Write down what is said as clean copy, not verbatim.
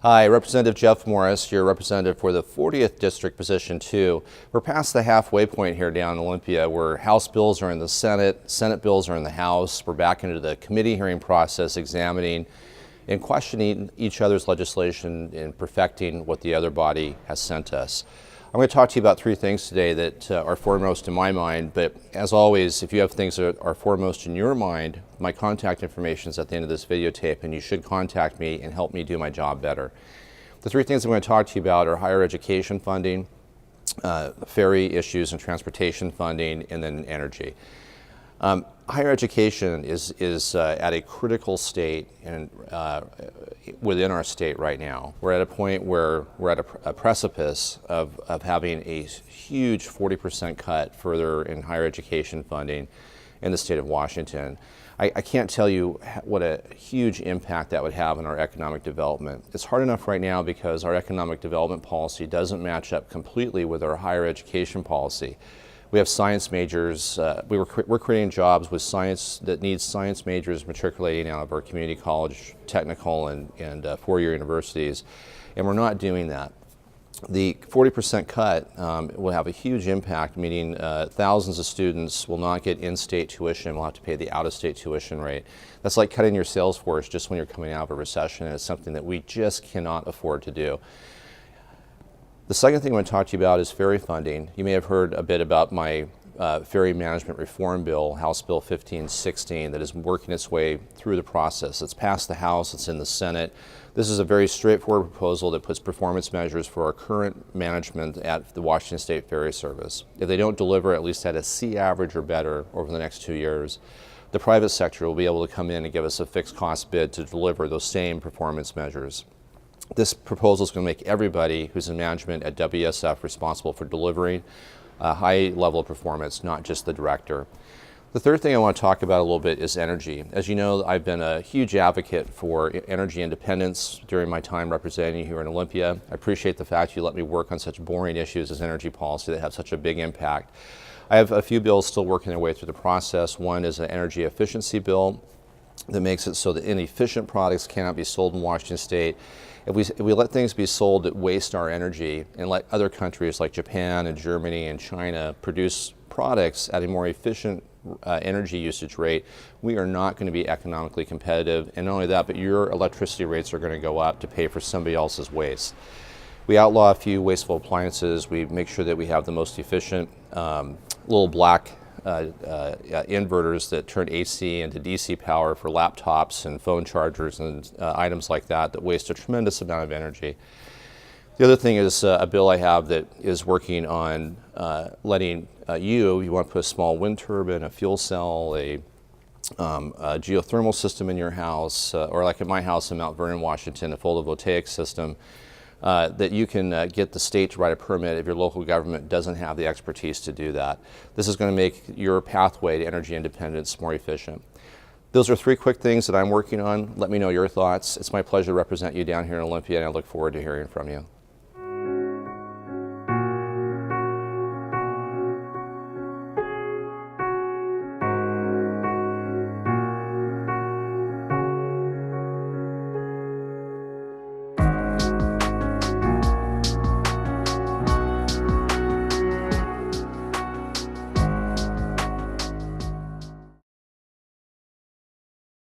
Hi, Representative Jeff Morris, your representative for the 40th District, Position 2. We're past the halfway point here down in Olympia, where House bills are in the Senate, Senate bills are in the House. We're back into the committee hearing process, examining and questioning each other's legislation and perfecting what the other body has sent us. I'm going to talk to you about three things today that are foremost in my mind, but as always, if you have things that are foremost in your mind, my contact information is at the end of this videotape, and you should contact me and help me do my job better. The three things I'm going to talk to you about are higher education funding, ferry issues and transportation funding, and then energy. Higher education is at a critical state within our state right now. We're at a point where we're at a precipice of having a huge 40% cut further in higher education funding in the state of Washington. I can't tell you what a huge impact that would have on our economic development. It's hard enough right now because our economic development policy doesn't match up completely with our higher education policy. We have science majors. We're creating jobs with science that needs science majors matriculating out of our community college, technical, and four-year universities, and we're not doing that. The 40% cut will have a huge impact, meaning thousands of students will not get in-state tuition, will have to pay the out-of-state tuition rate. That's like cutting your sales force just when you're coming out of a recession, and it's something that we just cannot afford to do. The second thing I want to talk to you about is ferry funding. You may have heard a bit about my ferry management reform bill, House Bill 1516, that is working its way through the process. It's passed the House, it's in the Senate. This is a very straightforward proposal that puts performance measures for our current management at the Washington State Ferry Service. If they don't deliver at least at a C average or better over the next 2 years, the private sector will be able to come in and give us a fixed cost bid to deliver those same performance measures. This proposal is going to make everybody who's in management at WSF responsible for delivering a high level of performance, not just the director. The third thing I want to talk about a little bit is energy. As you know, I've been a huge advocate for energy independence during my time representing you here in Olympia. I appreciate the fact you let me work on such boring issues as energy policy that have such a big impact. I have a few bills still working their way through the process. One is an energy efficiency bill that makes it so that inefficient products cannot be sold in Washington State. If we let things be sold that waste our energy and let other countries like Japan and Germany and China produce products at a more efficient energy usage rate, we are not going to be economically competitive. And not only that, but your electricity rates are going to go up to pay for somebody else's waste. We outlaw a few wasteful appliances. We make sure that we have the most efficient little black inverters that turn AC into DC power for laptops and phone chargers and items like that waste a tremendous amount of energy. The other thing is a bill I have that is working on letting you want to put a small wind turbine, a fuel cell, a geothermal system in your house, or like at my house in Mount Vernon, Washington, a photovoltaic system, that you can get the state to write a permit if your local government doesn't have the expertise to do that. This is going to make your pathway to energy independence more efficient. Those are three quick things that I'm working on. Let me know your thoughts. It's my pleasure to represent you down here in Olympia, and I look forward to hearing from you.